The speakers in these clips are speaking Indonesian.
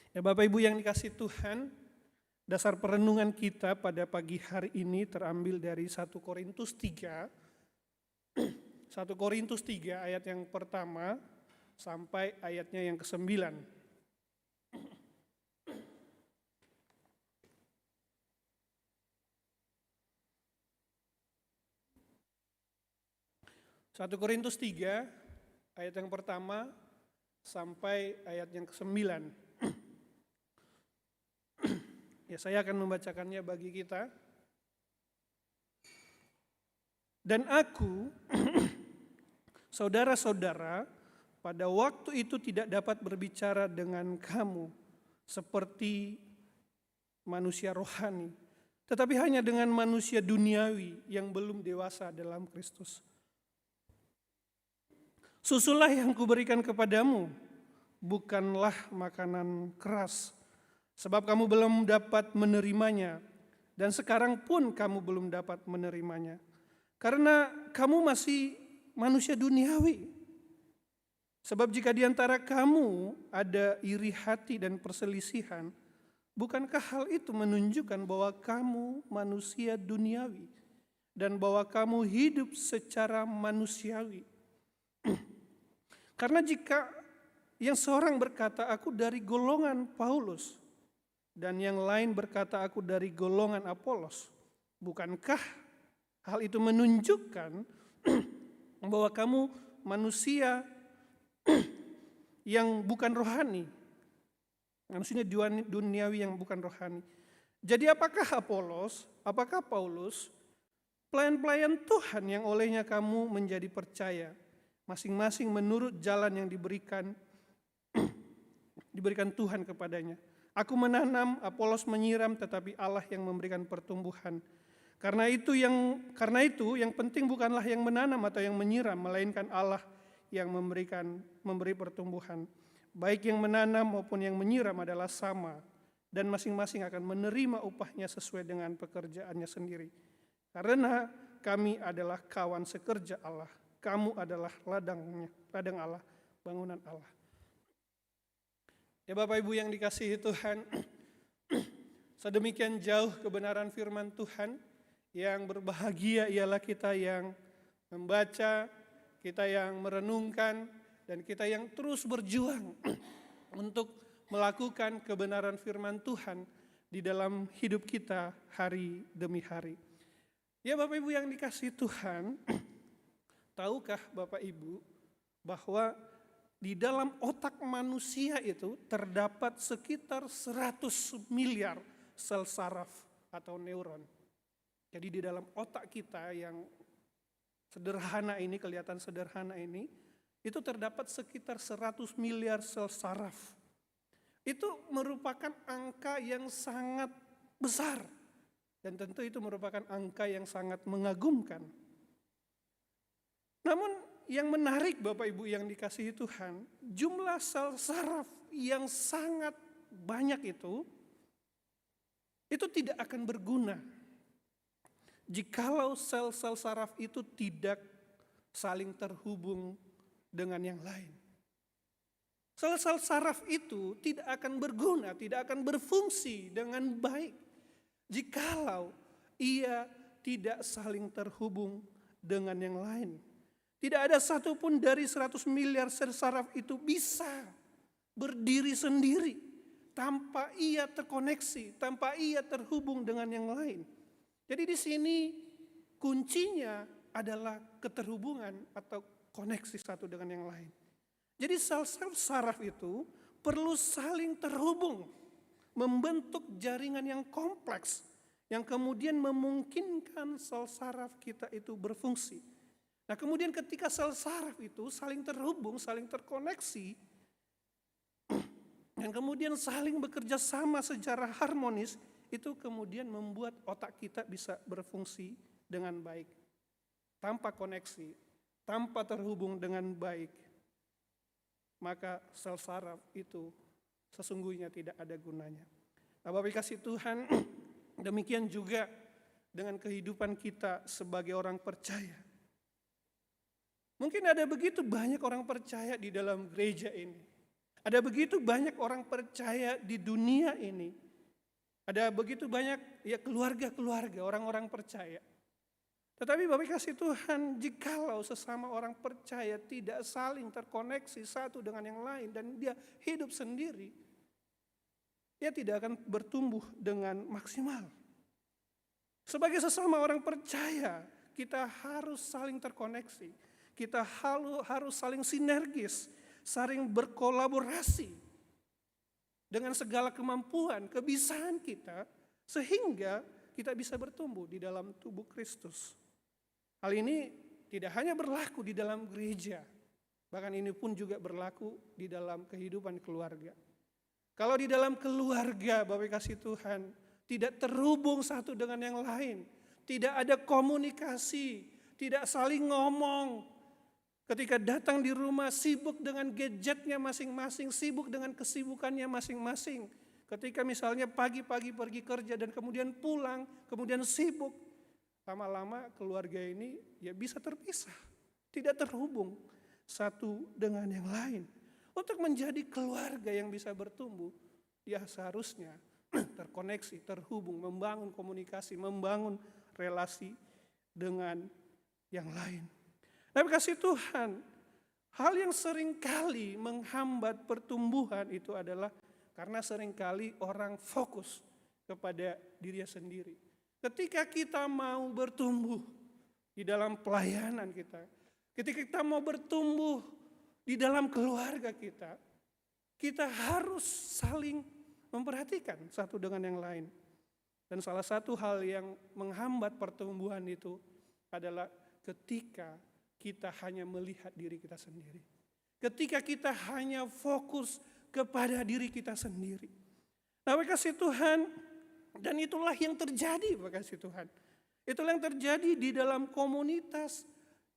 Ya Bapak Ibu yang dikasihi Tuhan, dasar perenungan kita pada pagi hari ini terambil dari 1 Korintus 3, 1 Korintus 3 ayat yang pertama sampai ayatnya yang ke-9. 1 Korintus 3 ayat yang pertama sampai ayat yang ke-9. Ya, saya akan membacakannya bagi kita. Dan aku, saudara-saudara, pada waktu itu tidak dapat berbicara dengan kamu seperti manusia rohani, tetapi hanya dengan manusia duniawi yang belum dewasa dalam Kristus. Susulah yang kuberikan kepadamu, bukanlah makanan keras, sebab kamu belum dapat menerimanya, dan sekarang pun kamu belum dapat menerimanya. Karena kamu masih manusia duniawi. Sebab jika di antara kamu ada iri hati dan perselisihan, bukankah hal itu menunjukkan bahwa kamu manusia duniawi dan bahwa kamu hidup secara manusiawi? Karena jika yang seorang berkata, aku dari golongan Paulus, dan yang lain berkata, aku dari golongan Apolos, bukankah hal itu menunjukkan bahwa kamu manusia yang bukan rohani, manusia duniawi yang bukan rohani? Jadi apakah Apolos, apakah Paulus, pelayan-pelayan Tuhan yang olehnya kamu menjadi percaya, masing-masing menurut jalan yang diberikan Tuhan kepadanya. Aku menanam, Apolos menyiram, tetapi Allah yang memberikan pertumbuhan. Karena itu yang penting bukanlah yang menanam atau yang menyiram, melainkan Allah yang memberi pertumbuhan. Baik yang menanam maupun yang menyiram adalah sama, dan masing-masing akan menerima upahnya sesuai dengan pekerjaannya sendiri. Karena kami adalah kawan sekerja Allah, kamu adalah ladang Allah, bangunan Allah. Ya Bapak Ibu yang dikasihi Tuhan, sedemikian jauh kebenaran firman Tuhan, yang berbahagia ialah kita yang membaca, kita yang merenungkan, dan kita yang terus berjuang untuk melakukan kebenaran firman Tuhan di dalam hidup kita hari demi hari. Ya Bapak Ibu yang dikasihi Tuhan, tahukah Bapak Ibu bahwa di dalam otak manusia itu terdapat sekitar 100 miliar sel saraf atau neuron. Jadi di dalam otak kita yang sederhana ini, kelihatan sederhana ini, itu terdapat sekitar 100 miliar sel saraf. Itu merupakan angka yang sangat besar. Dan tentu itu merupakan angka yang sangat mengagumkan. Namun yang menarik Bapak Ibu yang dikasihi Tuhan, jumlah sel saraf yang sangat banyak itu tidak akan berguna jikalau sel-sel saraf itu tidak saling terhubung dengan yang lain. Sel-sel saraf itu tidak akan berguna, tidak akan berfungsi dengan baik jikalau ia tidak saling terhubung dengan yang lain. Tidak ada satupun dari 100 miliar sel saraf itu bisa berdiri sendiri tanpa ia terkoneksi, tanpa ia terhubung dengan yang lain. Jadi di sini kuncinya adalah keterhubungan atau koneksi satu dengan yang lain. Jadi sel-sel saraf itu perlu saling terhubung, membentuk jaringan yang kompleks yang kemudian memungkinkan sel saraf kita itu berfungsi. Nah kemudian ketika sel saraf itu saling terhubung, saling terkoneksi, dan kemudian saling bekerja sama secara harmonis, itu kemudian membuat otak kita bisa berfungsi dengan baik. Tanpa koneksi, tanpa terhubung dengan baik, maka sel saraf itu sesungguhnya tidak ada gunanya. Nah, Bapak kasih Tuhan, demikian juga dengan kehidupan kita sebagai orang percaya. Mungkin ada begitu banyak orang percaya di dalam gereja ini. Ada begitu banyak orang percaya di dunia ini. Ada begitu banyak ya keluarga-keluarga, orang-orang percaya. Tetapi Bapak kasih Tuhan, jikalau sesama orang percaya tidak saling terkoneksi satu dengan yang lain dan dia hidup sendiri, dia tidak akan bertumbuh dengan maksimal. Sebagai sesama orang percaya, kita harus saling terkoneksi. Kita harus saling sinergis, saling berkolaborasi dengan segala kemampuan, kebiasaan kita, sehingga kita bisa bertumbuh di dalam tubuh Kristus. Hal ini tidak hanya berlaku di dalam gereja, bahkan ini pun juga berlaku di dalam kehidupan keluarga. Kalau di dalam keluarga, Bapak kasih Tuhan, tidak terhubung satu dengan yang lain, tidak ada komunikasi, tidak saling ngomong. Ketika datang di rumah sibuk dengan gadgetnya masing-masing, sibuk dengan kesibukannya masing-masing. Ketika misalnya pagi-pagi pergi kerja dan kemudian pulang, kemudian sibuk. Lama-lama keluarga ini ya bisa terpisah, tidak terhubung satu dengan yang lain. Untuk menjadi keluarga yang bisa bertumbuh, ya seharusnya terkoneksi, terhubung, membangun komunikasi, membangun relasi dengan yang lain. Tapi kasih Tuhan, hal yang seringkali menghambat pertumbuhan itu adalah karena seringkali orang fokus kepada dirinya sendiri. Ketika kita mau bertumbuh di dalam pelayanan kita, ketika kita mau bertumbuh di dalam keluarga kita, kita harus saling memperhatikan satu dengan yang lain. Dan salah satu hal yang menghambat pertumbuhan itu adalah ketika kita hanya melihat diri kita sendiri. Ketika kita hanya fokus kepada diri kita sendiri. Nah, kasih Tuhan, dan itulah yang terjadi, kasih Tuhan. Itulah yang terjadi di dalam komunitas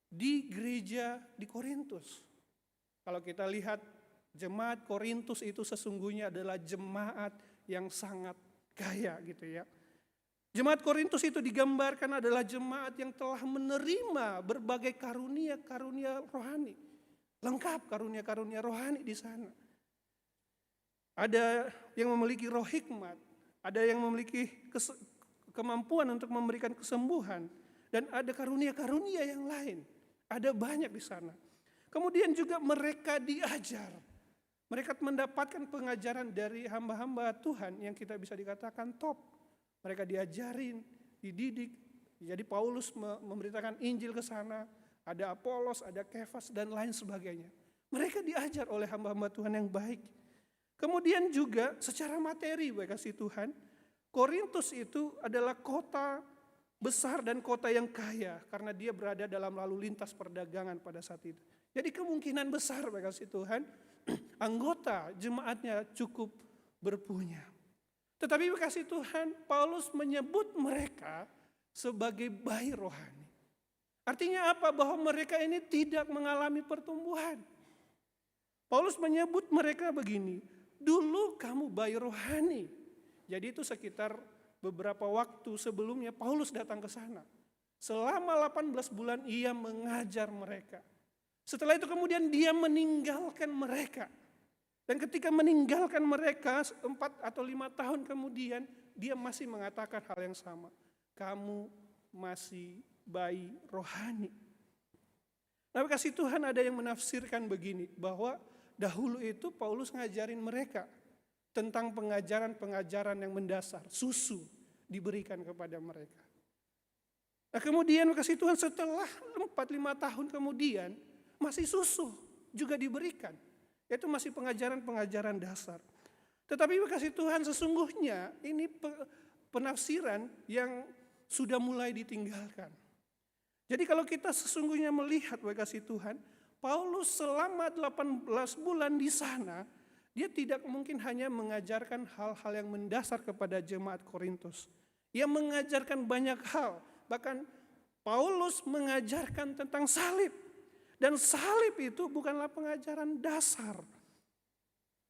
di gereja di Korintus. Kalau kita lihat jemaat Korintus itu sesungguhnya adalah jemaat yang sangat kaya gitu ya. Jemaat Korintus itu digambarkan adalah jemaat yang telah menerima berbagai karunia-karunia rohani. Lengkap karunia-karunia rohani di sana. Ada yang memiliki roh hikmat, ada yang memiliki kemampuan untuk memberikan kesembuhan, dan ada karunia-karunia yang lain. Ada banyak di sana. Kemudian juga mereka diajar. Mereka mendapatkan pengajaran dari hamba-hamba Tuhan yang kita bisa dikatakan top. Mereka diajarin, dididik. Jadi Paulus memberitakan Injil ke sana. Ada Apolos, ada Kefas, dan lain sebagainya. Mereka diajar oleh hamba-hamba Tuhan yang baik. Kemudian juga secara materi, baik kasih Tuhan, Korintus itu adalah kota besar dan kota yang kaya. Karena dia berada dalam lalu lintas perdagangan pada saat itu. Jadi kemungkinan besar, baik kasih Tuhan, anggota jemaatnya cukup berpunya. Tetapi kasih Tuhan, Paulus menyebut mereka sebagai bayi rohani. Artinya apa? Bahwa mereka ini tidak mengalami pertumbuhan. Paulus menyebut mereka begini, dulu kamu bayi rohani. Jadi itu sekitar beberapa waktu sebelumnya Paulus datang ke sana. Selama 18 bulan ia mengajar mereka. Setelah itu kemudian dia meninggalkan mereka. Dan ketika meninggalkan mereka 4 atau 5 tahun kemudian, dia masih mengatakan hal yang sama. Kamu masih bayi rohani. Nah, kasih Tuhan ada yang menafsirkan begini, bahwa dahulu itu Paulus ngajarin mereka tentang pengajaran-pengajaran yang mendasar, susu diberikan kepada mereka. Nah, kemudian kasih Tuhan setelah 4-5 tahun kemudian, masih susu juga diberikan. Itu masih pengajaran-pengajaran dasar. Tetapi kasih Tuhan sesungguhnya ini penafsiran yang sudah mulai ditinggalkan. Jadi kalau kita sesungguhnya melihat kasih Tuhan, Paulus selama 18 bulan di sana, dia tidak mungkin hanya mengajarkan hal-hal yang mendasar kepada jemaat Korintus. Ia mengajarkan banyak hal, bahkan Paulus mengajarkan tentang salib. Dan salib itu bukanlah pengajaran dasar.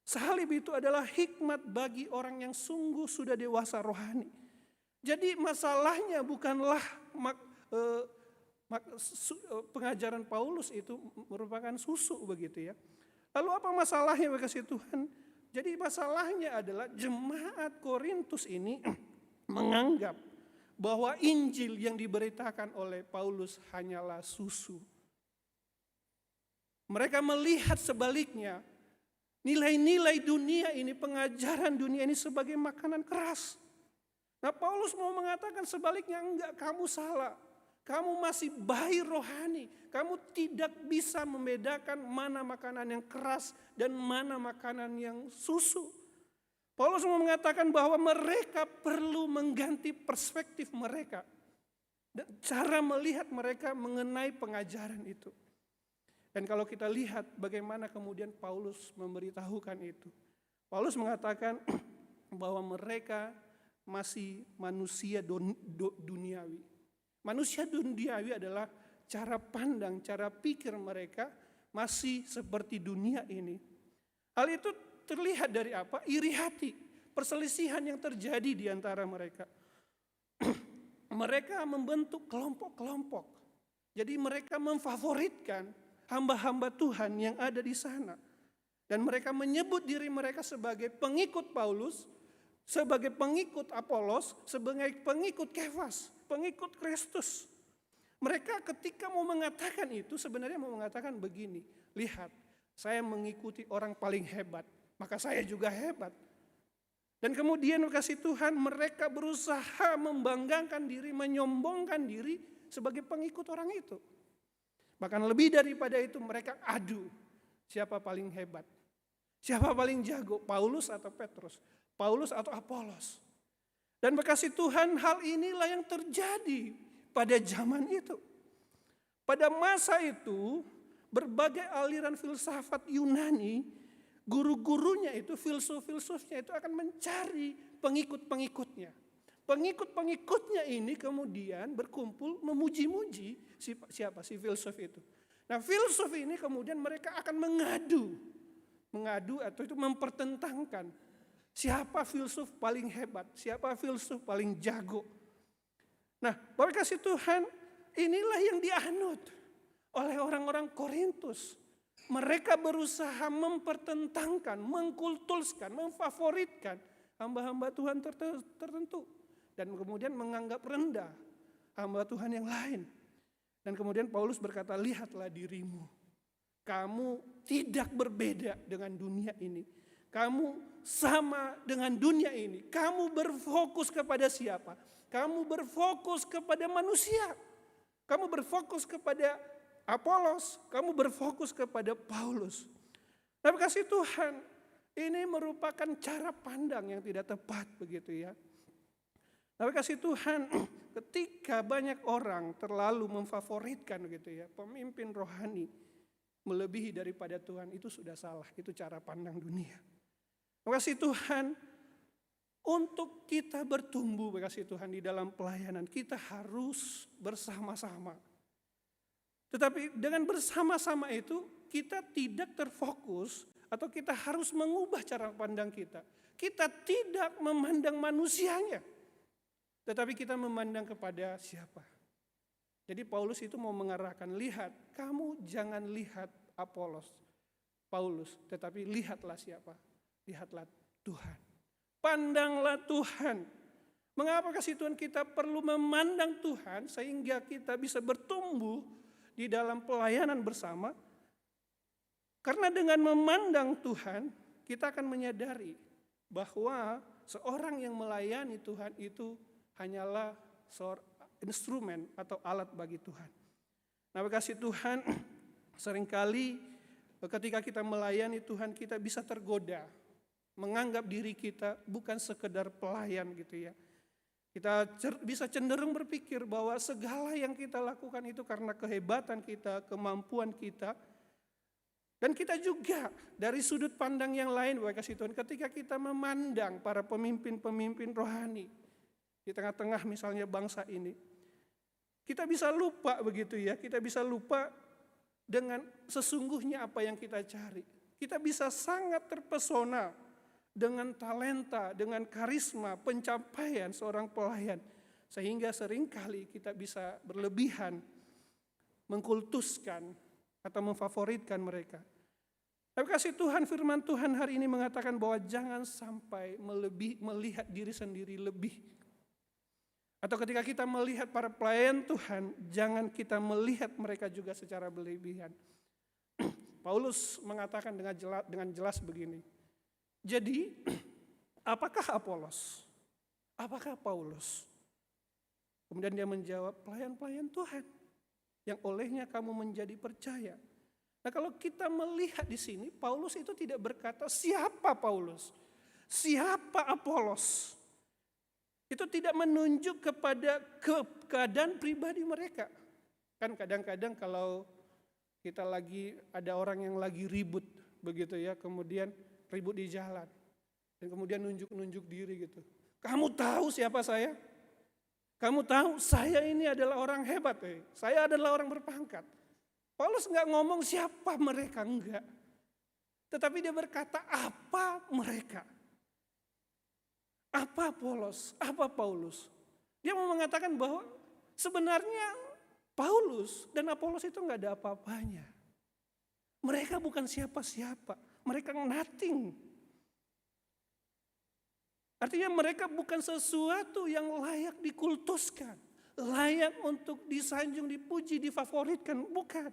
Salib itu adalah hikmat bagi orang yang sungguh sudah dewasa rohani. Jadi masalahnya bukanlah pengajaran Paulus itu merupakan susu begitu ya. Lalu apa masalahnya kasih Tuhan? Jadi masalahnya adalah jemaat Korintus ini menganggap bahwa Injil yang diberitakan oleh Paulus hanyalah susu. Mereka melihat sebaliknya, nilai-nilai dunia ini, pengajaran dunia ini sebagai makanan keras. Nah, Paulus mau mengatakan sebaliknya, enggak, kamu salah. Kamu masih bayi rohani. Kamu tidak bisa membedakan mana makanan yang keras dan mana makanan yang susu. Paulus mau mengatakan bahwa mereka perlu mengganti perspektif mereka. Dan cara melihat mereka mengenai pengajaran itu. Dan kalau kita lihat bagaimana kemudian Paulus memberitahukan itu. Paulus mengatakan bahwa mereka masih manusia duniawi. Manusia duniawi adalah cara pandang, cara pikir mereka masih seperti dunia ini. Hal itu terlihat dari apa? Iri hati, perselisihan yang terjadi di antara mereka. Mereka membentuk kelompok-kelompok. Jadi mereka memfavoritkan hamba-hamba Tuhan yang ada di sana. Dan mereka menyebut diri mereka sebagai pengikut Paulus, sebagai pengikut Apolos, sebagai pengikut Kefas, pengikut Kristus. Mereka ketika mau mengatakan itu sebenarnya mau mengatakan begini, lihat, saya mengikuti orang paling hebat, maka saya juga hebat. Dan kemudian kasih Tuhan mereka berusaha membanggakan diri, menyombongkan diri sebagai pengikut orang itu. Bahkan lebih daripada itu mereka adu siapa paling hebat, siapa paling jago, Paulus atau Petrus, Paulus atau Apolos. Dan berkasih Tuhan hal inilah yang terjadi pada zaman itu. Pada masa itu berbagai aliran filsafat Yunani, guru-gurunya itu, filsuf-filsufnya itu akan mencari pengikut-pengikutnya. Pengikut-pengikutnya ini kemudian berkumpul memuji-muji siapa si filsuf itu. Nah, filsuf ini kemudian mereka akan mengadu atau itu mempertentangkan siapa filsuf paling hebat, siapa filsuf paling jago. Nah, Bapak kasih Tuhan, inilah yang dianut oleh orang-orang Korintus. Mereka berusaha mempertentangkan, mengkultuskan, memfavoritkan hamba-hamba Tuhan tertentu. Dan kemudian menganggap rendah hamba Tuhan yang lain. Dan kemudian Paulus berkata, lihatlah dirimu. Kamu tidak berbeda dengan dunia ini. Kamu sama dengan dunia ini. Kamu berfokus kepada siapa? Kamu berfokus kepada manusia. Kamu berfokus kepada Apolos. Kamu berfokus kepada Paulus. Nah, kasih Tuhan, ini merupakan cara pandang yang tidak tepat begitu ya. Nah, kasih Tuhan, ketika banyak orang terlalu memfavoritkan gitu ya, pemimpin rohani melebihi daripada Tuhan, itu sudah salah. Itu cara pandang dunia. Kasih Tuhan, untuk kita bertumbuh kasih Tuhan di dalam pelayanan, kita harus bersama-sama. Tetapi dengan bersama-sama itu kita tidak terfokus atau kita harus mengubah cara pandang kita. Kita tidak memandang manusianya, tetapi kita memandang kepada siapa. Jadi Paulus itu mau mengarahkan, lihat, kamu jangan lihat Apolos, Paulus, tetapi lihatlah siapa. Lihatlah Tuhan. Pandanglah Tuhan. Mengapa kasih Tuhan kita perlu memandang Tuhan sehingga kita bisa bertumbuh di dalam pelayanan bersama? Karena dengan memandang Tuhan, kita akan menyadari bahwa seorang yang melayani Tuhan itu hanyalah seorang instrumen atau alat bagi Tuhan. Nah, kasih Tuhan, seringkali ketika kita melayani Tuhan kita bisa tergoda. Menganggap diri kita bukan sekedar pelayan gitu ya. Kita bisa cenderung berpikir bahwa segala yang kita lakukan itu karena kehebatan kita, kemampuan kita. Dan kita juga dari sudut pandang yang lain, Bapak kasih Tuhan, ketika kita memandang para pemimpin-pemimpin rohani di tengah-tengah misalnya bangsa ini, kita bisa lupa begitu ya, kita bisa lupa dengan sesungguhnya apa yang kita cari. Kita bisa sangat terpesona dengan talenta, dengan karisma, pencapaian seorang pelayan. Sehingga seringkali kita bisa berlebihan, mengkultuskan atau memfavoritkan mereka. Tapi kasih Tuhan, firman Tuhan hari ini mengatakan bahwa jangan sampai melihat diri sendiri lebih. Atau ketika kita melihat para pelayan Tuhan, jangan kita melihat mereka juga secara berlebihan. Paulus mengatakan dengan jelas begini. Jadi, apakah Apolos? Apakah Paulus? Kemudian dia menjawab, pelayan-pelayan Tuhan yang olehnya kamu menjadi percaya. Nah, kalau kita melihat di sini, Paulus itu tidak berkata siapa Paulus, siapa Apolos. Itu tidak menunjuk kepada keadaan pribadi mereka. Kan kadang-kadang kalau kita lagi ada orang yang lagi ribut begitu ya, kemudian ribut di jalan dan kemudian nunjuk-nunjuk diri gitu. Kamu tahu siapa saya? Kamu tahu saya ini adalah orang hebat, saya adalah orang berpangkat. Paulus enggak ngomong siapa mereka, enggak. Tetapi dia berkata apa mereka. Apa Apolos, apa Paulus. Dia mau mengatakan bahwa sebenarnya Paulus dan Apolos itu enggak ada apa-apanya. Mereka bukan siapa-siapa, mereka nothing. Artinya mereka bukan sesuatu yang layak dikultuskan, layak untuk disanjung, dipuji, difavoritkan, bukan.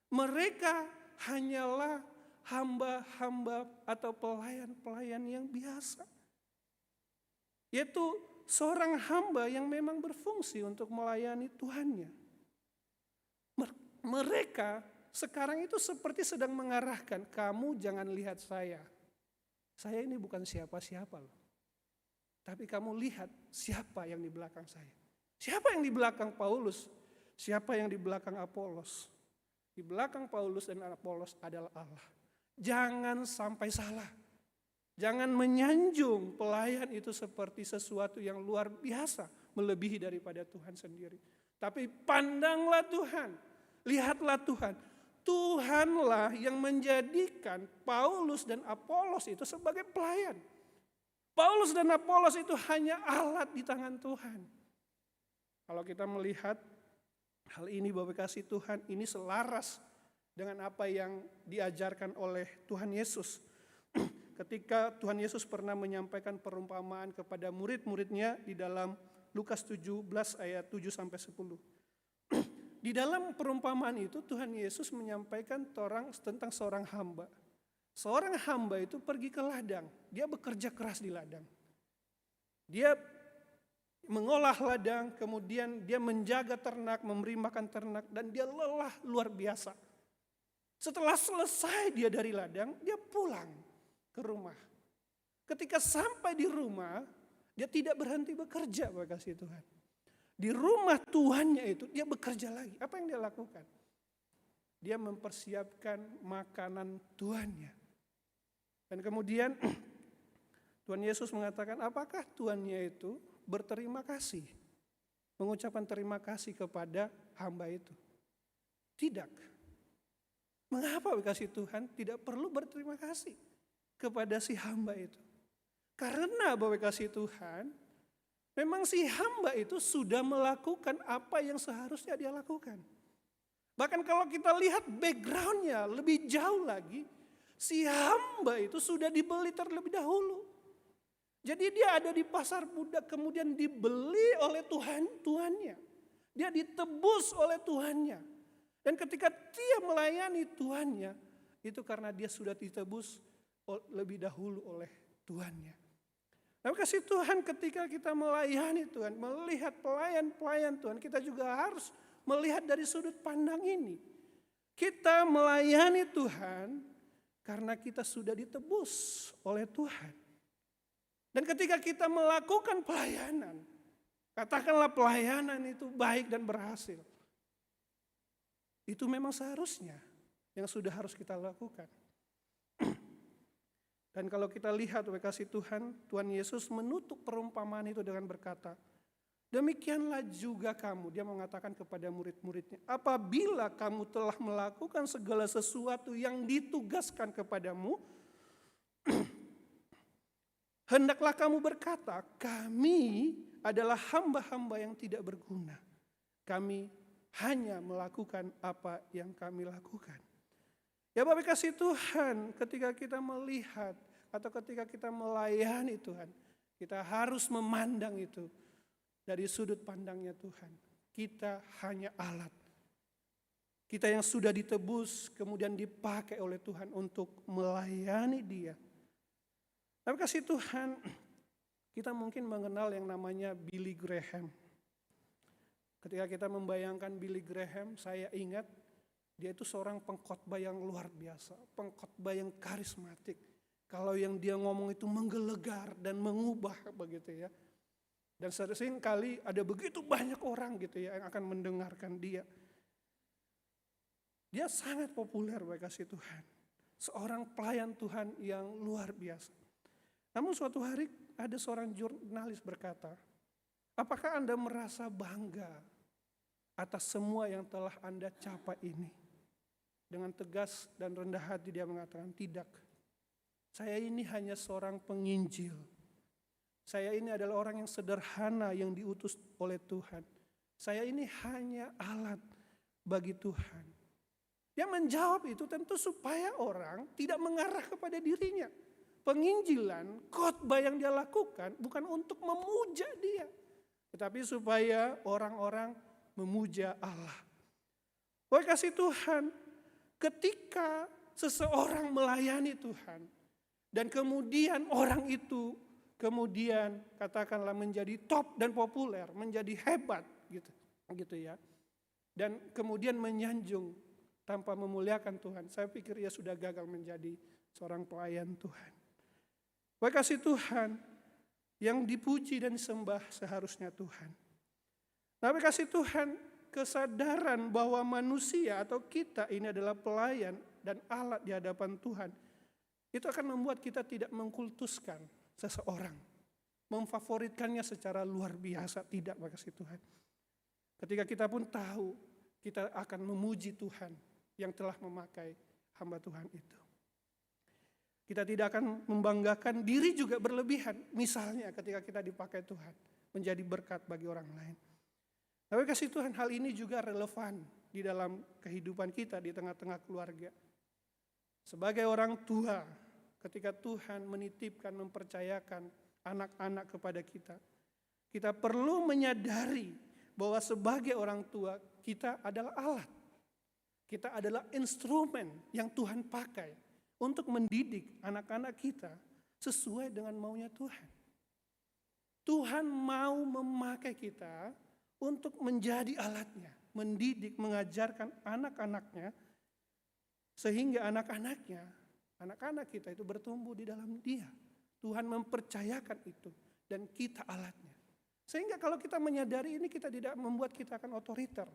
Mereka hanyalah hamba-hamba atau pelayan-pelayan yang biasa. Yaitu seorang hamba yang memang berfungsi untuk melayani Tuhannya. Mereka sekarang itu seperti sedang mengarahkan, kamu jangan lihat saya. Saya ini bukan siapa-siapa loh. Tapi kamu lihat siapa yang di belakang saya. Siapa yang di belakang Paulus? Siapa yang di belakang Apolos? Di belakang Paulus dan Apolos adalah Allah. Jangan sampai salah. Jangan menyanjung pelayan itu seperti sesuatu yang luar biasa, melebihi daripada Tuhan sendiri. Tapi pandanglah Tuhan, lihatlah Tuhan. Tuhanlah yang menjadikan Paulus dan Apolos itu sebagai pelayan. Paulus dan Apolos itu hanya alat di tangan Tuhan. Kalau kita melihat hal ini, Bapak kasih Tuhan, ini selaras dengan apa yang diajarkan oleh Tuhan Yesus. Ketika Tuhan Yesus pernah menyampaikan perumpamaan kepada murid-muridnya di dalam Lukas 17 ayat 7-10. Di dalam perumpamaan itu Tuhan Yesus menyampaikan tentang seorang hamba. Seorang hamba itu pergi ke ladang, dia bekerja keras di ladang. Dia mengolah ladang, kemudian dia menjaga ternak, memberi makan ternak, dan dia lelah luar biasa. Setelah selesai dia dari ladang, dia pulang ke rumah. Ketika sampai di rumah, dia tidak berhenti bekerja, Bapak kasih Tuhan. Di rumah Tuhannya itu dia bekerja lagi. Apa yang dia lakukan? Dia mempersiapkan makanan Tuhannya. Dan kemudian Tuhan Yesus mengatakan, apakah Tuhannya itu berterima kasih? Mengucapkan terima kasih kepada hamba itu? Tidak. Mengapa kasih Tuhan tidak perlu berterima kasih kepada si hamba itu? Karena Bapak kasih Tuhan, memang si hamba itu sudah melakukan apa yang seharusnya dia lakukan. Bahkan kalau kita lihat backgroundnya lebih jauh lagi, si hamba itu sudah dibeli terlebih dahulu. Jadi dia ada di pasar budak, kemudian dibeli oleh Tuhannya. Dia ditebus oleh Tuhannya. Dan ketika dia melayani Tuhannya, itu karena dia sudah ditebus lebih dahulu oleh Tuhannya. Nah, kasih Tuhan, ketika kita melayani Tuhan, melihat pelayan-pelayan Tuhan, kita juga harus melihat dari sudut pandang ini. Kita melayani Tuhan karena kita sudah ditebus oleh Tuhan. Dan ketika kita melakukan pelayanan, katakanlah pelayanan itu baik dan berhasil. Itu memang seharusnya yang sudah harus kita lakukan. Dan kalau kita lihat kasih Tuhan, Tuhan Yesus menutup perumpamaan itu dengan berkata, demikianlah juga kamu, dia mengatakan kepada murid-muridnya, apabila kamu telah melakukan segala sesuatu yang ditugaskan kepadamu, hendaklah kamu berkata, kami adalah hamba-hamba yang tidak berguna. Kami hanya melakukan apa yang kami lakukan. Ya Bapak kasih Tuhan, ketika kita melihat atau ketika kita melayani Tuhan, kita harus memandang itu dari sudut pandangnya Tuhan. Kita hanya alat. Kita yang sudah ditebus kemudian dipakai oleh Tuhan untuk melayani Dia. Tapi kasih Tuhan, kita mungkin mengenal yang namanya Billy Graham. Ketika kita membayangkan Billy Graham, saya ingat dia itu seorang pengkhotbah yang luar biasa, pengkhotbah yang karismatik. Kalau yang dia ngomong itu menggelegar dan mengubah begitu ya. Dan sering kali ada begitu banyak orang gitu ya yang akan mendengarkan dia. Dia sangat populer bagi kasih Tuhan. Seorang pelayan Tuhan yang luar biasa. Namun suatu hari ada seorang jurnalis berkata, apakah Anda merasa bangga atas semua yang telah Anda capai ini? Dengan tegas dan rendah hati dia mengatakan, tidak. Saya ini hanya seorang penginjil. Saya ini adalah orang yang sederhana yang diutus oleh Tuhan. Saya ini hanya alat bagi Tuhan. Dia menjawab itu tentu supaya orang tidak mengarah kepada dirinya. Penginjilan, khotbah yang dia lakukan bukan untuk memuja dia. Tetapi supaya orang-orang memuja Allah. Wahai kasih Tuhan, ketika seseorang melayani Tuhan dan kemudian orang itu kemudian katakanlah menjadi top dan populer, menjadi hebat gitu ya. Dan kemudian menyanjung tanpa memuliakan Tuhan, saya pikir ia sudah gagal menjadi seorang pelayan Tuhan. Wahai kasih Tuhan, yang dipuji dan disembah seharusnya Tuhan. Tapi kasih Tuhan, kesadaran bahwa manusia atau kita ini adalah pelayan dan alat di hadapan Tuhan, itu akan membuat kita tidak mengkultuskan seseorang, memfavoritkannya secara luar biasa, tidak kasih Tuhan. Ketika kita pun tahu, kita akan memuji Tuhan yang telah memakai hamba Tuhan itu. Kita tidak akan membanggakan diri juga berlebihan, misalnya ketika kita dipakai Tuhan, menjadi berkat bagi orang lain. Tapi kasih Tuhan, hal ini juga relevan di dalam kehidupan kita di tengah-tengah keluarga. Sebagai orang tua, ketika Tuhan menitipkan, mempercayakan anak-anak kepada kita, kita perlu menyadari bahwa sebagai orang tua, kita adalah alat. Kita adalah instrumen yang Tuhan pakai untuk mendidik anak-anak kita sesuai dengan maunya Tuhan. Tuhan mau memakai kita untuk menjadi alatnya, mendidik, mengajarkan anak-anaknya, sehingga anak-anak kita itu bertumbuh di dalam Dia. Tuhan mempercayakan itu dan kita alatnya. Sehingga kalau kita menyadari ini, kita tidak membuat kita akan otoriter.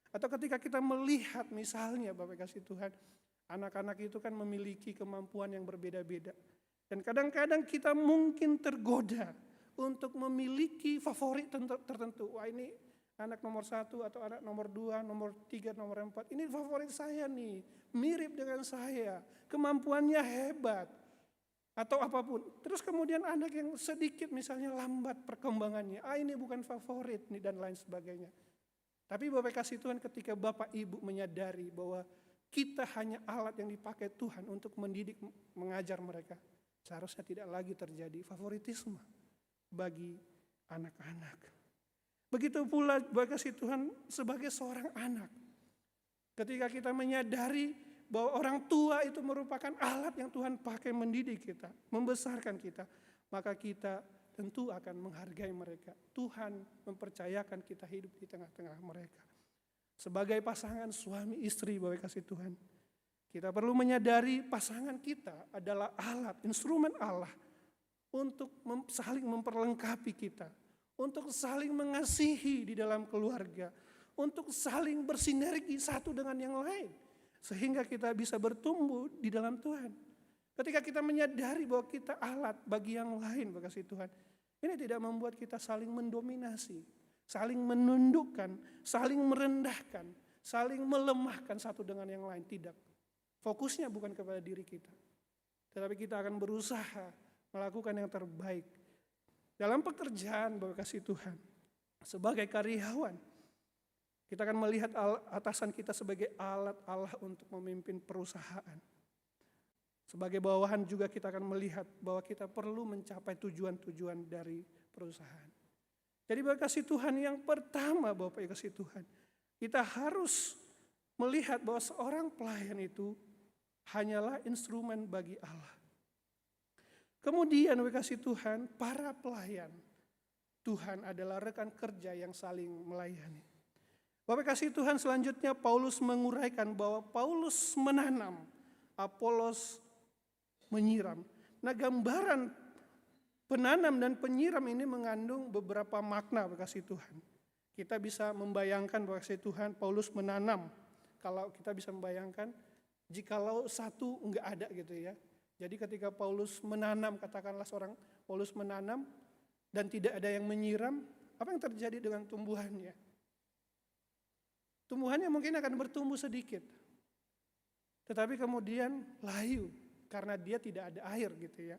Atau ketika kita melihat misalnya Bapak kasih Tuhan, anak-anak itu kan memiliki kemampuan yang berbeda-beda. Dan kadang-kadang kita mungkin tergoda untuk memiliki favorit tertentu. Wah, ini anak nomor 1 atau anak nomor 2, nomor 3, nomor 4. Ini favorit saya nih, mirip dengan saya, kemampuannya hebat. Atau apapun. Terus kemudian anak yang sedikit misalnya lambat perkembangannya. Ini bukan favorit nih dan lain sebagainya. Tapi Bapak kasih Tuhan, ketika Bapak Ibu menyadari bahwa kita hanya alat yang dipakai Tuhan untuk mendidik, mengajar mereka, seharusnya tidak lagi terjadi favoritisme bagi anak-anak. Begitu pula Bapak kasih Tuhan sebagai seorang anak. Ketika kita menyadari bahwa orang tua itu merupakan alat yang Tuhan pakai mendidik kita, membesarkan kita, maka kita tentu akan menghargai mereka. Tuhan mempercayakan kita hidup di tengah-tengah mereka. Sebagai pasangan suami istri Bapak kasih Tuhan, kita perlu menyadari pasangan kita adalah alat, instrumen Allah untuk saling memperlengkapi kita, untuk saling mengasihi di dalam keluarga, untuk saling bersinergi satu dengan yang lain, sehingga kita bisa bertumbuh di dalam Tuhan. Ketika kita menyadari bahwa kita alat bagi yang lain, Bapak kasih Tuhan, ini tidak membuat kita saling mendominasi, saling menundukkan, saling merendahkan, saling melemahkan satu dengan yang lain. Tidak. Fokusnya bukan kepada diri kita, tetapi kita akan berusaha melakukan yang terbaik dalam pekerjaan Bapak kasih Tuhan, sebagai karyawan. Kita akan melihat atasan kita sebagai alat Allah untuk memimpin perusahaan. Sebagai bawahan juga kita akan melihat bahwa kita perlu mencapai tujuan-tujuan dari perusahaan. Jadi Bapak kasih Tuhan, yang pertama Bapak kasih Tuhan, kita harus melihat bahwa seorang pelayan itu hanyalah instrumen bagi Allah. Kemudian Bapak kasih Tuhan, para pelayan Tuhan adalah rekan kerja yang saling melayani. Bapak kasih Tuhan, selanjutnya Paulus menguraikan bahwa Paulus menanam, Apolos menyiram. Nah, gambaran penanam dan penyiram ini mengandung beberapa makna Bapak kasih Tuhan. Kita bisa membayangkan Bapak kasih Tuhan, Paulus menanam. Kalau kita bisa membayangkan, jikalau satu enggak ada gitu ya. Jadi ketika Paulus menanam, katakanlah seorang Paulus menanam dan tidak ada yang menyiram, apa yang terjadi dengan tumbuhannya? Tumbuhannya mungkin akan bertumbuh sedikit, tetapi kemudian layu karena dia tidak ada air gitu ya.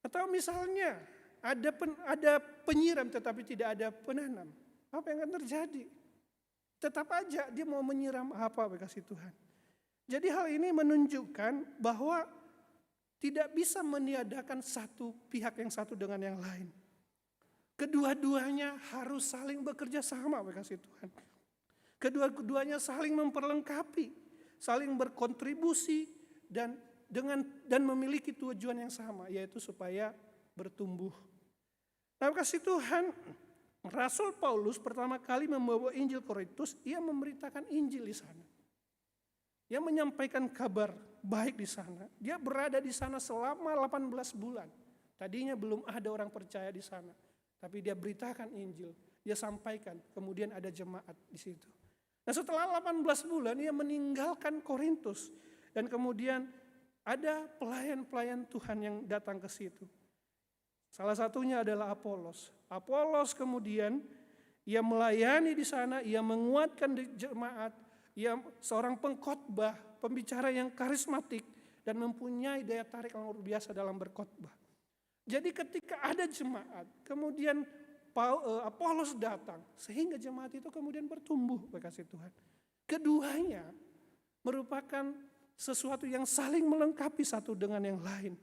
Atau misalnya ada penyiram tetapi tidak ada penanam, apa yang akan terjadi? Tetap aja dia mau menyiram apa kasih Tuhan. Jadi hal ini menunjukkan bahwa tidak bisa meniadakan satu pihak yang satu dengan yang lain. Kedua-duanya harus saling bekerja sama kasih Tuhan. Kedua-duanya saling memperlengkapi, saling berkontribusi dan memiliki tujuan yang sama, yaitu supaya bertumbuh. Nah, kasih Tuhan, Rasul Paulus pertama kali membawa Injil Korintus, ia memberitakan Injil di sana. Dia menyampaikan kabar baik di sana. Dia berada di sana selama 18 bulan. Tadinya belum ada orang percaya di sana, tapi dia beritakan Injil, dia sampaikan, kemudian ada jemaat di situ. Nah, setelah 18 bulan ia meninggalkan Korintus dan kemudian ada pelayan-pelayan Tuhan yang datang ke situ. Salah satunya adalah Apolos. Apolos kemudian ia melayani di sana, ia menguatkan jemaat, ia seorang pengkhotbah, pembicara yang karismatik dan mempunyai daya tarik yang luar biasa dalam berkhotbah. Jadi ketika ada jemaat, kemudian Apolos datang, sehingga jemaat itu kemudian bertumbuh, kasih Tuhan. Keduanya merupakan sesuatu yang saling melengkapi satu dengan yang lain.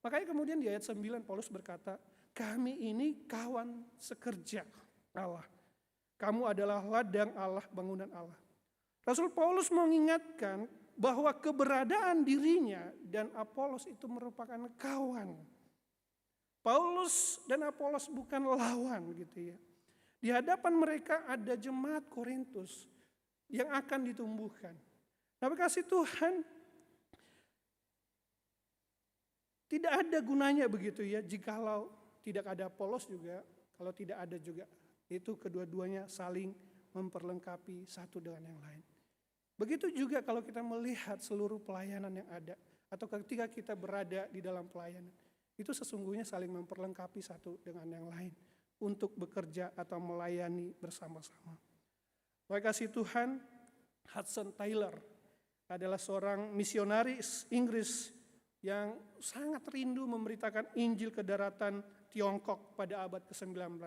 Makanya kemudian di ayat 9 Paulus berkata, kami ini kawan sekerja Allah. Kamu adalah ladang Allah, bangunan Allah. Rasul Paulus mengingatkan bahwa keberadaan dirinya dan Apolos itu merupakan kawan. Paulus dan Apolos bukan lawan gitu ya. Di hadapan mereka ada jemaat Korintus yang akan ditumbuhkan. Tapi kasih Tuhan, tidak ada gunanya begitu ya jikalau tidak ada Apolos juga, kalau tidak ada juga. Itu kedua-duanya saling memperlengkapi satu dengan yang lain. Begitu juga kalau kita melihat seluruh pelayanan yang ada, atau ketika kita berada di dalam pelayanan. Itu sesungguhnya saling memperlengkapi satu dengan yang lain untuk bekerja atau melayani bersama-sama. Baik kasih Tuhan, Hudson Taylor adalah seorang misionaris Inggris yang sangat rindu memberitakan Injil ke daratan Tiongkok pada abad ke-19.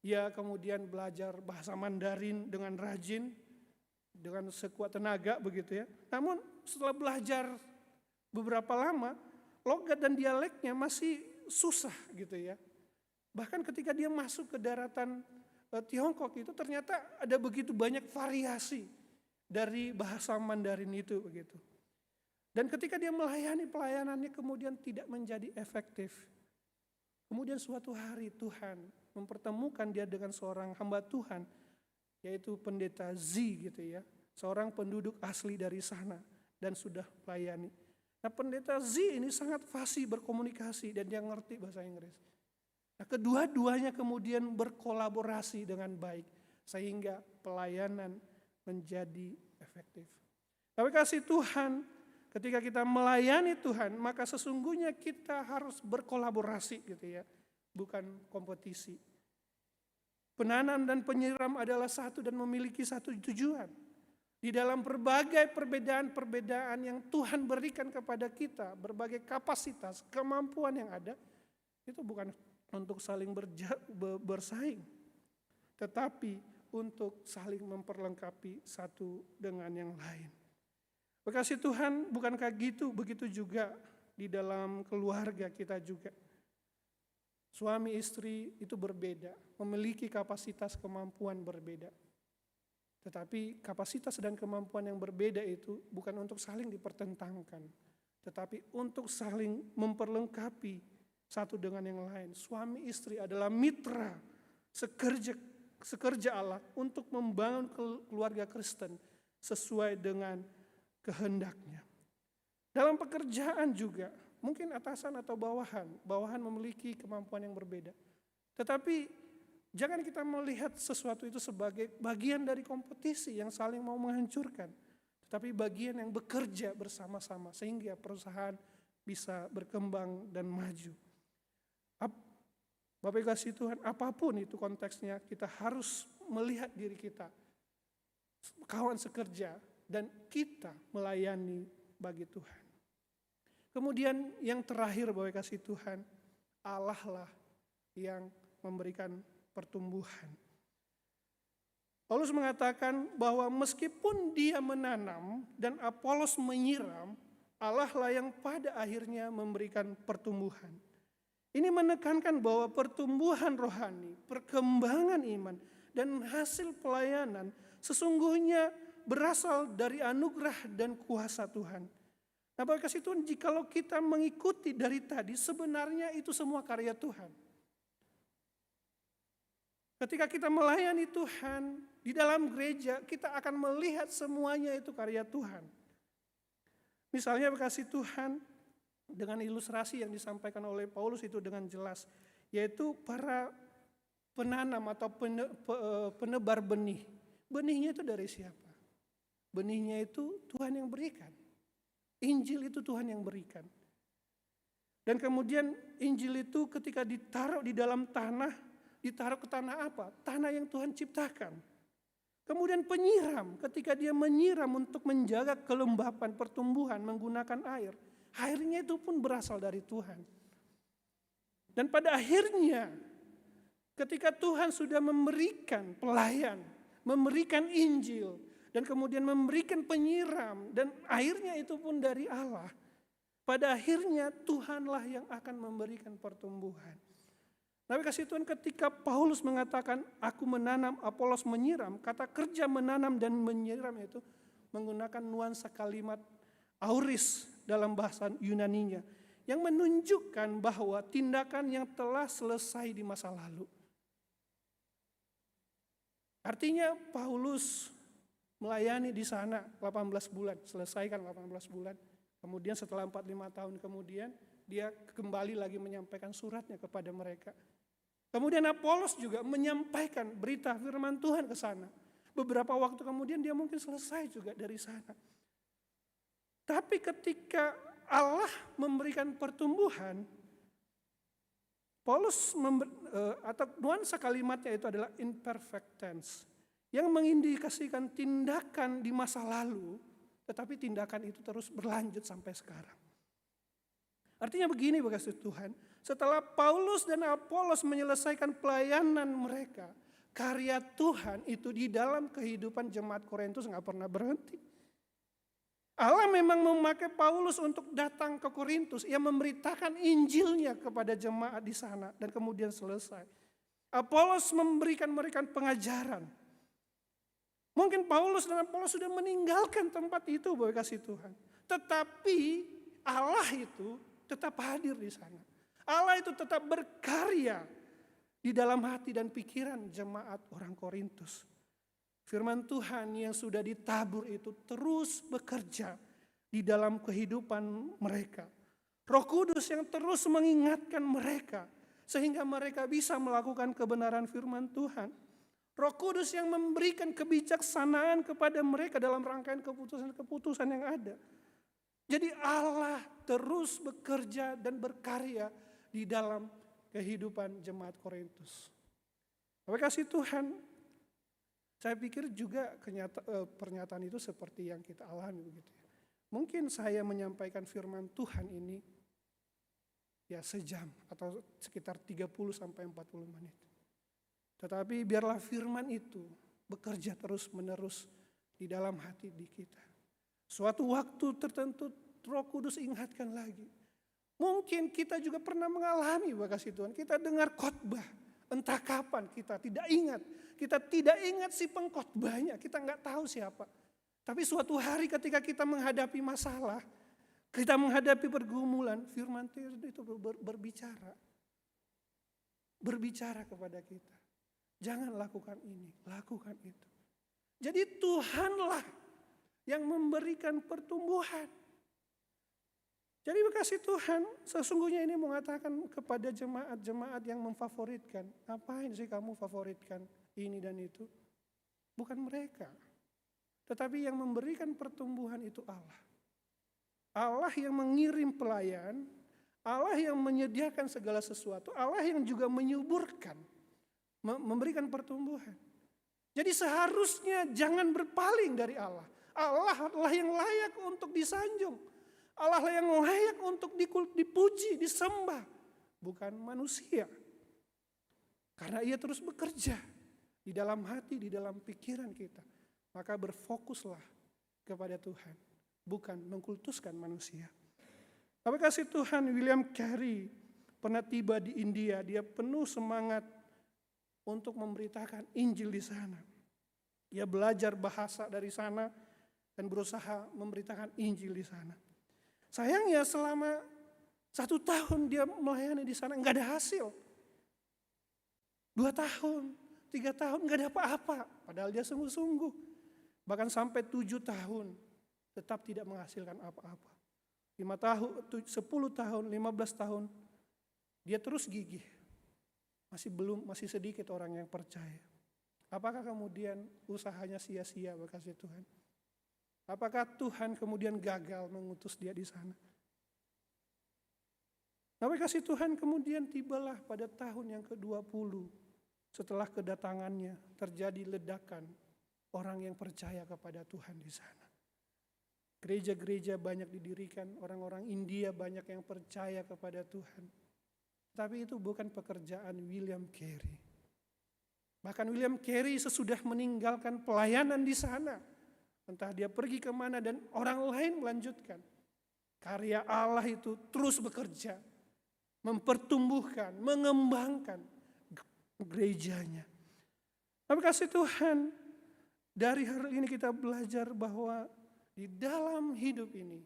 Ia kemudian belajar bahasa Mandarin dengan rajin, dengan sekuat tenaga begitu ya. Namun setelah belajar beberapa lama, logat dan dialeknya masih susah gitu ya. Bahkan ketika dia masuk ke daratan Tiongkok itu ternyata ada begitu banyak variasi dari bahasa Mandarin itu begitu. Dan ketika dia melayani pelayanannya kemudian tidak menjadi efektif. Kemudian suatu hari Tuhan mempertemukan dia dengan seorang hamba Tuhan, yaitu pendeta Z gitu ya. Seorang penduduk asli dari sana dan sudah melayani. Nah, pendeta Z ini sangat fasih berkomunikasi dan dia ngerti bahasa Inggris. Nah, kedua-duanya kemudian berkolaborasi dengan baik sehingga pelayanan menjadi efektif. Tapi kasih Tuhan, ketika kita melayani Tuhan, maka sesungguhnya kita harus berkolaborasi gitu ya, bukan kompetisi. Penanam dan penyiram adalah satu dan memiliki satu tujuan. Di dalam berbagai perbedaan-perbedaan yang Tuhan berikan kepada kita, berbagai kapasitas, kemampuan yang ada, itu bukan untuk saling bersaing. Tetapi untuk saling memperlengkapi satu dengan yang lain. Bekasih Tuhan, bukankah begitu juga di dalam keluarga kita juga. Suami istri itu berbeda, memiliki kapasitas kemampuan berbeda. Tetapi kapasitas dan kemampuan yang berbeda itu bukan untuk saling dipertentangkan, tetapi untuk saling memperlengkapi satu dengan yang lain. Suami istri adalah mitra sekerja Allah untuk membangun keluarga Kristen sesuai dengan kehendaknya. Dalam pekerjaan juga, mungkin atasan atau bawahan memiliki kemampuan yang berbeda. Tetapi jangan kita melihat sesuatu itu sebagai bagian dari kompetisi yang saling mau menghancurkan. Tetapi bagian yang bekerja bersama-sama sehingga perusahaan bisa berkembang dan maju. Bapak Ibu kasih Tuhan, apapun itu konteksnya, kita harus melihat diri kita, kawan sekerja, dan kita melayani bagi Tuhan. Kemudian yang terakhir Bapak Ibu kasih Tuhan, Allah lah yang memberikan pertumbuhan. Paulus mengatakan bahwa meskipun dia menanam dan Apolos menyiram, Allah lah yang pada akhirnya memberikan pertumbuhan. Ini menekankan bahwa pertumbuhan rohani, perkembangan iman, dan hasil pelayanan sesungguhnya berasal dari anugerah dan kuasa Tuhan. Nah, Bapak kasih Tuhan, jikalau kita mengikuti dari tadi, sebenarnya itu semua karya Tuhan. Ketika kita melayani Tuhan di dalam gereja, kita akan melihat semuanya itu karya Tuhan. Misalnya kasih Tuhan dengan ilustrasi yang disampaikan oleh Paulus itu dengan jelas, yaitu para penanam atau penebar benih. Benihnya itu dari siapa? Benihnya itu Tuhan yang berikan. Injil itu Tuhan yang berikan. Dan kemudian Injil itu ketika ditaruh di dalam tanah, ditaruh ke tanah apa? Tanah yang Tuhan ciptakan. Kemudian penyiram, ketika dia menyiram untuk menjaga kelembapan pertumbuhan menggunakan air. Airnya itu pun berasal dari Tuhan. Dan pada akhirnya, ketika Tuhan sudah memberikan pelayan, memberikan Injil, dan kemudian memberikan penyiram, dan airnya itu pun dari Allah. Pada akhirnya Tuhanlah yang akan memberikan pertumbuhan. Tapi kasih Tuhan, ketika Paulus mengatakan aku menanam, Apolos menyiram, kata kerja menanam dan menyiram itu menggunakan nuansa kalimat auris dalam bahasa Yunaninya, yang menunjukkan bahwa tindakan yang telah selesai di masa lalu. Artinya Paulus melayani di sana 18 bulan, selesaikan 18 bulan. Kemudian setelah 45 tahun kemudian dia kembali lagi menyampaikan suratnya kepada mereka. Kemudian Apolos juga menyampaikan berita firman Tuhan ke sana. Beberapa waktu kemudian dia mungkin selesai juga dari sana. Tapi ketika Allah memberikan pertumbuhan, Paulus atau nuansa kalimatnya itu adalah imperfect tense, yang mengindikasikan tindakan di masa lalu, tetapi tindakan itu terus berlanjut sampai sekarang. Artinya begini Bapak Tuhan, setelah Paulus dan Apolos menyelesaikan pelayanan mereka, karya Tuhan itu di dalam kehidupan jemaat Korintus nggak pernah berhenti. Allah memang memakai Paulus untuk datang ke Korintus, ia memberitakan Injilnya kepada jemaat di sana dan kemudian selesai. Apolos memberikan mereka pengajaran. Mungkin Paulus dan Apolos sudah meninggalkan tempat itu Bapak kasih Tuhan. Tetapi Allah itu tetap hadir di sana. Allah itu tetap berkarya di dalam hati dan pikiran jemaat orang Korintus. Firman Tuhan yang sudah ditabur itu terus bekerja di dalam kehidupan mereka. Roh Kudus yang terus mengingatkan mereka sehingga mereka bisa melakukan kebenaran firman Tuhan. Roh Kudus yang memberikan kebijaksanaan kepada mereka dalam rangkaian keputusan-keputusan yang ada. Jadi Allah terus bekerja dan berkarya di dalam kehidupan jemaat Korintus. Bapak kasih Tuhan, saya pikir juga pernyataan itu seperti yang kita alami begitu. Mungkin saya menyampaikan firman Tuhan ini ya sejam atau sekitar 30 sampai 40 menit. Tetapi biarlah firman itu bekerja terus-menerus di dalam hati di kita. Suatu waktu tertentu Roh Kudus ingatkan lagi. Mungkin kita juga pernah mengalami kasih Tuhan. Kita dengar khotbah, entah kapan kita tidak ingat. Kita tidak ingat si pengkhotbahnya, kita nggak tahu siapa. Tapi suatu hari ketika kita menghadapi masalah, kita menghadapi pergumulan, firman Tuhan itu berbicara. Berbicara kepada kita. Jangan lakukan ini, lakukan itu. Jadi Tuhanlah yang memberikan pertumbuhan. Jadi kasih Tuhan sesungguhnya ini mengatakan kepada jemaat-jemaat yang memfavoritkan. Ngapain sih kamu favoritkan ini dan itu? Bukan mereka. Tetapi yang memberikan pertumbuhan itu Allah. Allah yang mengirim pelayan, Allah yang menyediakan segala sesuatu, Allah yang juga menyuburkan, memberikan pertumbuhan. Jadi seharusnya jangan berpaling dari Allah. Allah adalah yang layak untuk disanjung. Allah yang layak untuk dipuji, disembah. Bukan manusia. Karena ia terus bekerja di dalam hati, di dalam pikiran kita. Maka berfokuslah kepada Tuhan. Bukan mengkultuskan manusia. Tapi kasih Tuhan, William Carey pernah tiba di India. Dia penuh semangat untuk memberitakan Injil di sana. Dia belajar bahasa dari sana dan berusaha memberitakan Injil di sana. Sayangnya selama 1 tahun dia melayani di sana nggak ada hasil. 2 tahun, 3 tahun nggak ada apa-apa. Padahal dia sungguh-sungguh. Bahkan sampai 7 tahun tetap tidak menghasilkan apa-apa. 5 tahun, 10 tahun, 15 tahun dia terus gigih. Masih sedikit orang yang percaya. Apakah kemudian usahanya sia-sia kasih Tuhan? Apakah Tuhan kemudian gagal mengutus dia di sana? Tapi kasih Tuhan kemudian tibalah pada tahun yang ke-20. Setelah kedatangannya terjadi ledakan orang yang percaya kepada Tuhan di sana. Gereja-gereja banyak didirikan, orang-orang India banyak yang percaya kepada Tuhan. Tapi itu bukan pekerjaan William Carey. Bahkan William Carey sesudah meninggalkan pelayanan di sana. Entah dia pergi kemana dan orang lain melanjutkan. Karya Allah itu terus bekerja. Mempertumbuhkan, mengembangkan gerejanya. Tapi kasih Tuhan, dari hari ini kita belajar bahwa di dalam hidup ini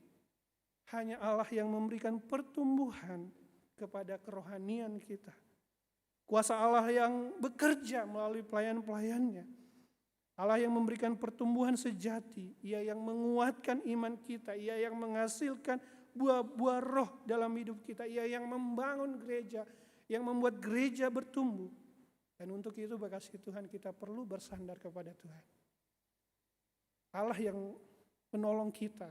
hanya Allah yang memberikan pertumbuhan kepada kerohanian kita. Kuasa Allah yang bekerja melalui pelayan-pelayannya. Allah yang memberikan pertumbuhan sejati, Ia yang menguatkan iman kita, Ia yang menghasilkan buah-buah roh dalam hidup kita, Ia yang membangun gereja, yang membuat gereja bertumbuh. Dan untuk itu kasih Tuhan kita perlu bersandar kepada Tuhan. Allah yang menolong kita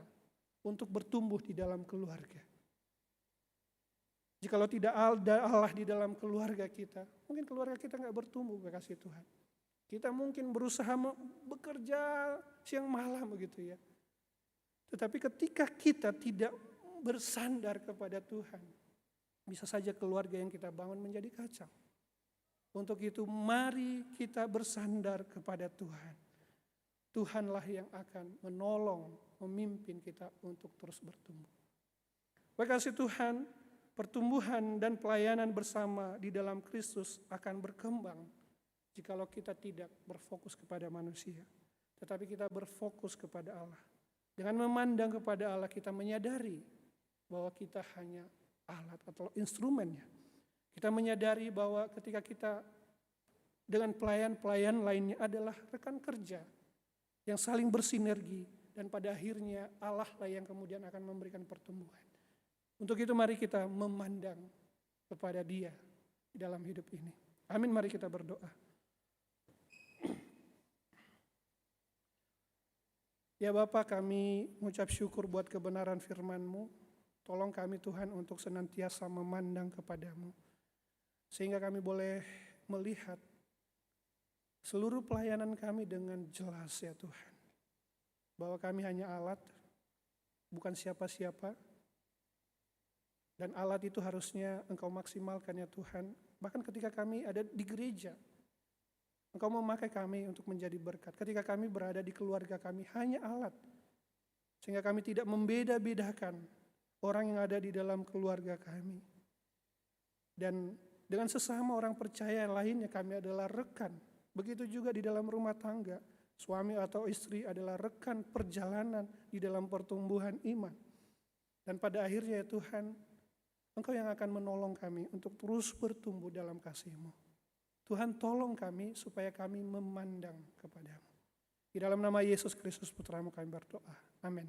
untuk bertumbuh di dalam keluarga. Jikalau tidak ada Allah di dalam keluarga kita, mungkin keluarga kita nggak bertumbuh kasih Tuhan. Kita mungkin berusaha bekerja siang malam begitu ya. Tetapi ketika kita tidak bersandar kepada Tuhan, bisa saja keluarga yang kita bangun menjadi kacau. Untuk itu mari kita bersandar kepada Tuhan. Tuhanlah yang akan menolong, memimpin kita untuk terus bertumbuh. Baik kasih Tuhan, pertumbuhan dan pelayanan bersama di dalam Kristus akan berkembang jikalau kita tidak berfokus kepada manusia, tetapi kita berfokus kepada Allah. Dengan memandang kepada Allah, kita menyadari bahwa kita hanya alat atau instrumennya. Kita menyadari bahwa ketika kita dengan pelayan-pelayan lainnya adalah rekan kerja yang saling bersinergi, dan pada akhirnya Allah lah yang kemudian akan memberikan pertumbuhan. Untuk itu mari kita memandang kepada Dia di dalam hidup ini. Amin, mari kita berdoa. Ya Bapa, kami mengucap syukur buat kebenaran firman-Mu. Tolong kami Tuhan untuk senantiasa memandang kepada-Mu. Sehingga kami boleh melihat seluruh pelayanan kami dengan jelas ya Tuhan. Bahwa kami hanya alat, bukan siapa-siapa. Dan alat itu harusnya Engkau maksimalkan ya Tuhan. Bahkan ketika kami ada di gereja, Engkau memakai kami untuk menjadi berkat. Ketika kami berada di keluarga kami hanya alat. Sehingga kami tidak membeda-bedakan orang yang ada di dalam keluarga kami. Dan dengan sesama orang percaya lainnya kami adalah rekan. Begitu juga di dalam rumah tangga. Suami atau istri adalah rekan perjalanan di dalam pertumbuhan iman. Dan pada akhirnya ya Tuhan, Engkau yang akan menolong kami untuk terus bertumbuh dalam kasih-Mu. Tuhan tolong kami supaya kami memandang kepadamu. Di dalam nama Yesus Kristus Putra-Mu kami berdoa. Amin.